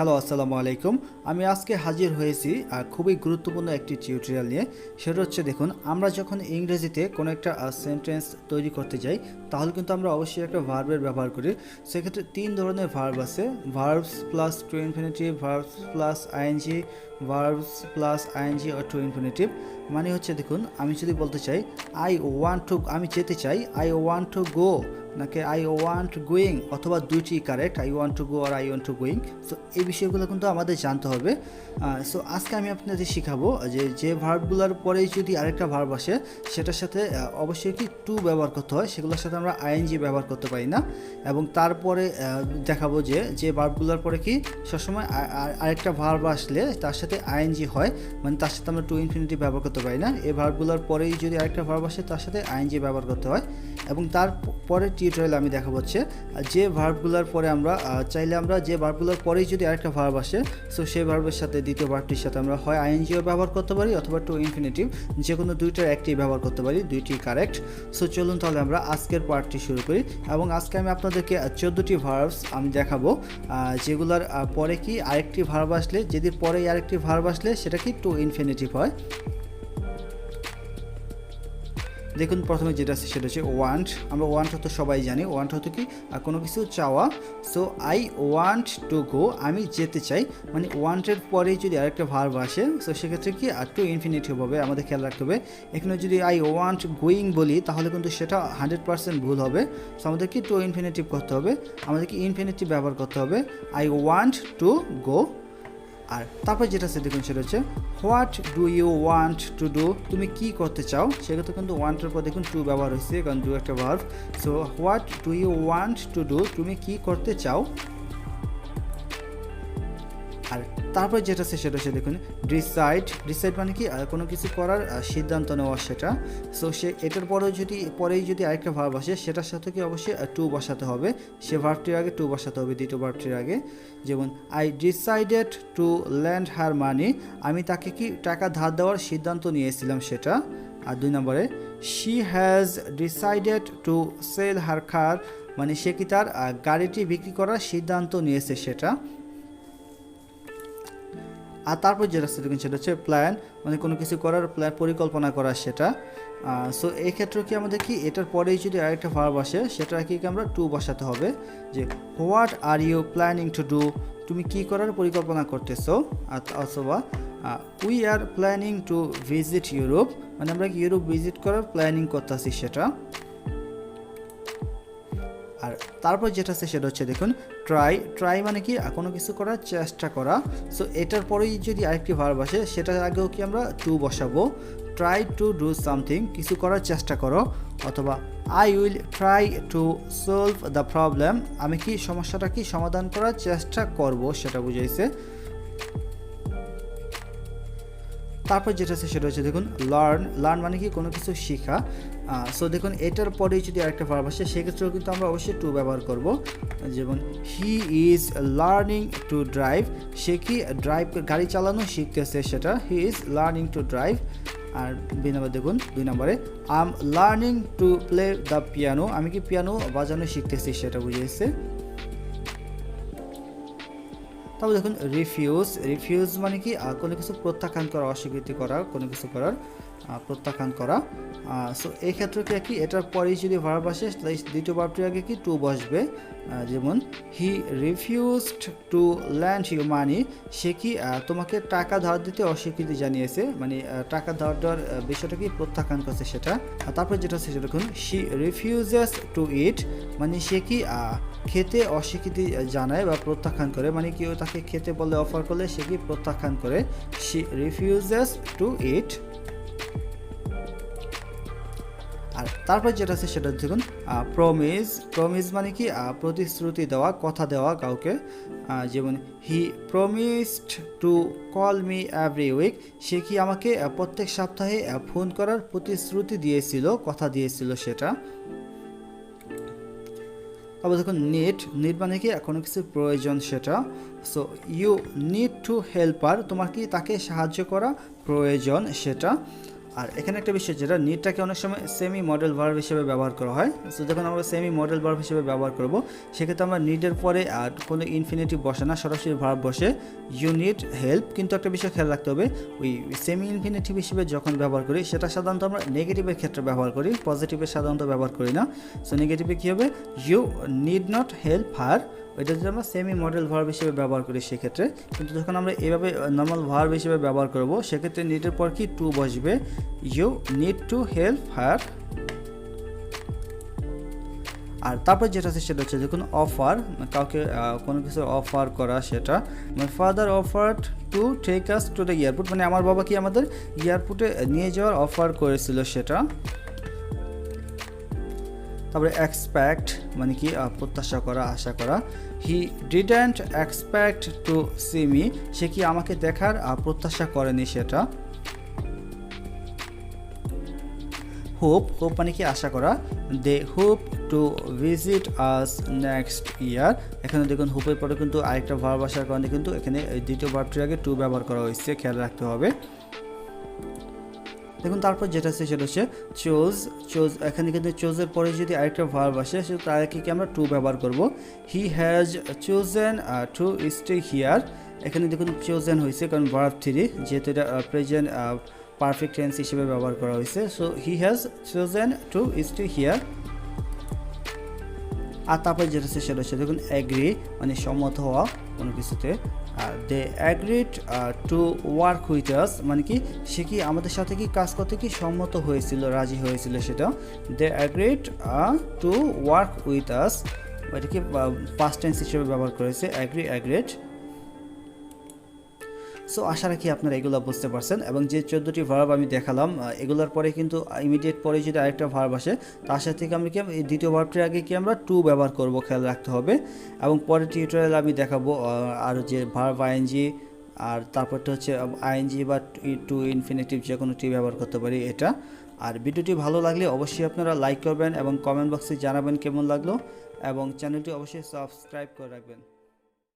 Hello আসসালামু আলাইকুম। আমি আজকে হাজির হয়েছি খুবই গুরুত্বপূর্ণ একটি টিউটোরিয়াল নিয়ে। সেটা হচ্ছে দেখুন, আমরা যখন ইংরেজিতে কোনো একটা সেন্টেন্স তৈরি করতে যাই তাহলে কিন্তু আমরা অবশ্যই একটা ভার্বের ব্যবহার করি। সেক্ষেত্রে তিন ধরনের ভার্ব আছে: verbs plus to infinitive, verbs plus ING, verbs plus ING or to infinitive. মানে হচ্ছে দেখুন, আমি যদি বলতে চাই আই ওয়ান্ট টু, আমি যেতে চাই, আই ওয়ান্ট টু গো, নাকি আই ওয়ান্ট গোয়িং, অথবা দুইটি correct, I want to go আর I want to going. So এই বিষয়গুলো কিন্তু আমাদের জানতে হবে। সো আজকে আমি আপনাদের শেখাবো যে ভার্বগুলোর পরেই যদি আরেকটা ভার্ব আসে সেটার সাথে অবশ্যই কি টু ব্যবহার করতে হয়, সেগুলোর সাথে আমরা আইএনজি ব্যবহার করতে পারি না। এবং তারপরে দেখাবো যে ভার্বগুলোর পরে কি সবসময় আরেকটা ভার্ব আসলে তার সাথে আইএনজি হয়, মানে তার সাথে আমরা টু ইনফিনিটিভ ব্যবহার করতে পারি না। এই ভার্বগুলোর পরেই যদি আরেকটা ভার্ব আসে তার সাথে আইএনজি ব্যবহার করতে হয়। এবং তারপরে টিউটোরিয়াল আমি দেখাবো হচ্ছে যে ভার্বগুলোর পরে আমরা চাইলে আমরা যে ভার্বগুলোর পরেই যদি আরেকটা ভার্ব আসে, সো সেই ভার্বের সাথে দ্বিতীয় ভার্বটির সাথে আমরা হয় আইএনজিও ব্যবহার করতে পারি অথবা টু ইনফিনিটিভ, যে কোনো দুইটার একটি ব্যবহার করতে পারি, দুইটি কারেক্ট। সো চলুন তাহলে আমরা আজকের পার্টটি শুরু করি। এবং আজকে আমি আপনাদেরকে 14টি ভার্বস আমি দেখাবো যেগুলোর পরে কি আরেকটি ভার্ব আসলে, যেদিন পরেই আরেকটি ভার্ব আসলে সেটা কি টু ইনফিনিটিভ হয়। দেখুন, প্রথমে যেটা আছে সেটা হচ্ছে ওয়ান্ট। আমরা ওয়ান্ট হতো সবাই জানি, ওয়ান্ট হতো কি কোনো কিছু চাওয়া। সো আই ওয়ান্ট টু গো, আমি যেতে চাই, মানে ওয়ান্টের পরেই যদি আরেকটা ভার্ব আসে সো সেক্ষেত্রে কি আর টু ইনফিনিটিভ হবে, আমাদের খেয়াল রাখতে হবে। এখানে যদি আই ওয়ান্ট গোয়িং বলি তাহলে কিন্তু সেটা 100% ভুল হবে। সো আমাদের কি টু ইনফিনিটিভ করতে হবে, আমাদেরকে ইনফিনিটিভ ব্যবহার করতে হবে, আই ওয়ান্ট টু গো। আর তারপর যেটা আছে দেখুন সেটা হচ্ছে what do you want to do, তুমি কি করতে চাও। সেক্ষেত্রে কিন্তু ওয়ান্টের পর দেখুন টু ব্যবহার হয়েছে, কারণ ডু একটা verb. So what do you want to do, তুমি কি করতে চাও। আর তারপর যেটা আছে সেটা হচ্ছে দেখুন ডিসাইড। ডিসাইড মানে কি কোনো কিছু করার সিদ্ধান্ত নেওয়া সেটা। সো সে এটার পরেই যদি আরেকটা ভার্ব আসে সেটার সাথে কি অবশ্যই টু বসাতে হবে, সে ভার্বটির আগে টু বসাতে হবে, দ্বিতীয় ভার্বটির আগে। যেমন আই ডিসাইডেড টু ল্যান্ড হার মানি, আমি তাকে কি টাকা ধার দেওয়ার সিদ্ধান্ত নিয়েছিলাম সেটা। আর 2 নম্বরে she has decided to sell her car, মানে সে কি তার গাড়িটি বিক্রি করার সিদ্ধান্ত নিয়েছে সেটা। আর তারপর যেটা আছে দেখুন সেটা হচ্ছে প্ল্যান, মানে কোনো কিছু করার প্ল্যান, পরিকল্পনা করা সেটা। সো এই ক্ষেত্রে কি আমাদের কি এটার পরেই যদি আরেকটা ভার্ব আসে সেটা কি আমরা টু বসাতে হবে, যে what are you planning to do, তুমি কি করার পরিকল্পনা করতেছো। অথবা we are planning to visit Europe, মানে আমরা ইউরোপ ভিজিট করার প্ল্যানিং করতেছি সেটা। আর তারপর যেটা আছে সেটা হচ্ছে দেখুন ট্রাই মানে কি কোনো কিছু করার চেষ্টা করা। সো এটার পরেই যদি আরেকটি ভার্ব আসে সেটার আগেও কি আমরা টু বসাবো, ট্রাই টু ডু সামথিং, কিছু করার চেষ্টা করো। অথবা I will try to solve the problem, আমি কি সমস্যাটা কি সমাধান করার চেষ্টা করব, সেটা বুঝাইছে। তারপর যেটা আছে সেটা হচ্ছে দেখুন লার্ন মানে কি কোনো কিছু শেখা। সো দেখুন এটার পরেই যদি আরেকটা ভার্ব আসে সেক্ষেত্রেও কিন্তু আমরা অবশ্যই টু ব্যবহার করব। যেমন he is learning to drive, সে কি গাড়ি চালানো শিখতেছে সেটা, he is learning to drive. আর দেখুন 2 নম্বরে I am learning to play the piano, আমি কি পিয়ানো বাজানো শিখতেছি সেটা বুঝিয়েছে। তবে দেখুন রিফিউজ মানে কি কোনো কিছু প্রত্যাখ্যান করা, অস্বীকৃতি করা, কোনো কিছু করার প্রত্যাখ্যান করা। সো এই ক্ষেত্রে কি এটার পরেই যদি ভার্ব আসে দ্বিতীয় ভার্বটির আগে কি টু বসবে। যেমন he refused to lend you money, সে কি তোমাকে টাকা ধার দিতে অস্বীকৃতি জানিয়েছে, মানে টাকা ধার দেওয়ার বিষয়টা কি প্রত্যাখ্যান করছে সেটা। তারপর যেটা হচ্ছে সেটা দেখুন শি রিফিউজেস টু ইট, মানে সে কি খেতে অস্বীকৃতি জানায় বা প্রত্যাখ্যান করে, মানে কেউ তাকে খেতে বলে অফার করলে সে কি প্রত্যাখ্যান করে, শি রিফিউজেস টু ইট। আর তারপর যেটা আছে সেটা দেখুন প্রমিস মানে কি প্রতিশ্রুতি দেওয়া, কথা দেওয়া কাউকে। যেমন he promised to call me every week, সে কি আমাকে প্রত্যেক সপ্তাহে ফোন করার প্রতিশ্রুতি দিয়েছিল, কথা দিয়েছিল সেটা। তারপর দেখুন নিড মানে কি কোনো কিছু প্রয়োজন সেটা। So you need to help her, তোমার কি তাকে সাহায্য করা প্রয়োজন সেটা। আর এখানে একটা বিষয় যেটা নিডটাকে অনেক সময় সেমি মডেল ভার্ব হিসেবে ব্যবহার করা হয়। সো যখন আমরা সেমি মডেল ভার্ব হিসেবে ব্যবহার করব সেক্ষেত্রে আমরা নিডের পরে আর কোনো ইনফিনিটিভ বসে না, সরাসরি ভার্ব বসে ইউ নিড হেল্প। কিন্তু একটা বিষয় খেয়াল রাখতে হবে, ওই সেমি ইনফিনিটিভ হিসেবে যখন ব্যবহার করি সেটা সাধারণত আমরা নেগেটিভের ক্ষেত্রে ব্যবহার করি, পজিটিভে সাধারণত ব্যবহার করি না। সো নেগেটিভে কী হবে, you need not help her, ওইটা যদি আমরা সেমি মডেল ভার্ব হিসেবে ব্যবহার করি সেক্ষেত্রে। কিন্তু যখন আমরা এভাবে নর্মাল ভার্ব হিসেবে ব্যবহার করব সেক্ষেত্রে নিডের পর কি টু বসবে, you need to help her. আর তারপর যেটা আছে সেটা হচ্ছে দেখুন অফার, কাউকে কোনো কিছু অফার করা, সেটা my father offered to take us to the airport, মানে আমার বাবা কি আমাদের এয়ারপোর্টে নিয়ে যাওয়ার অফার করেছিল সেটা। তারপরে এক্সপেক্ট মানে কি প্রত্যাশা করা, আশা করা। He didn't expect to see me, সে কি আমাকে দেখার প্রত্যাশা করেনি সেটা। হোপ, হোপ মানে কি আশা করা। They hope to visit us next year, এখানে দেখুন হোপের পরে কিন্তু আরেকটা ভার্ব আসার কারণে কিন্তু এখানে দ্বিতীয় ভার্বটির আগে টু ব্যবহার করা হয়েছে, খেয়াল রাখতে হবে। দেখুন তারপর যেটা আছে সেটা হচ্ছে চোজ, চোজ এখানে কিন্তু চোজের পরে যদি আরেকটা ভার্ব আসে সে তার আগে কি আমরা টু ব্যবহার করব। হি has chosen to stay here, এখানে দেখুন চোজেন হয়েছে কারণ ভার্ব 3 যেহেতু এটা প্রেজেন্ট পারফেক্ট টেন্স হিসেবে ব্যবহার করা হয়েছে। So he has chosen to stay here. আর তারপরে যেটা আছে সেটা হচ্ছে দেখুন অ্যাগ্রি মানে সম্মত হওয়া কোনো কিছুতে। They agreed to work with us, মানে কি সে কি আমাদের সাথে কি কাজ করতে কি সম্মত হয়েছিল, রাজি হয়েছিল সেটা। They agreed to work with us, এটা কি পাস্ট টেন্স হিসেবে ব্যবহার করেছে অ্যাগ্রি, অ্যাগ্রিড। সো আশা রাখি আপনারা এগুলো বুঝতে পারছেন। এবং যে 14টি ভার্ব আমি দেখালাম এগুলোর পরে কিন্তু ইমিডিয়েট পরে যদি আরেকটা ভার্ব আসে তার সাথে আমরা কি এই দ্বিতীয় ভার্বটির আগে কি আমরা টু ব্যবহার করব, খেয়াল রাখতে হবে। এবং পরের টিউটোরিয়ালে আমি দেখাবো আর যে ভার্ব আইএনজি, আর তারপরটা হচ্ছে আইএনজি বা টু ইনফিনিটিভ যে কোনো টি ব্যবহার করতে পারি এটা। আর ভিডিওটি ভালো লাগলে অবশ্যই আপনারা লাইক করবেন এবং কমেন্ট বক্সে জানাবেন কেমন লাগলো, এবং চ্যানেলটি অবশ্যই সাবস্ক্রাইব করে রাখবেন।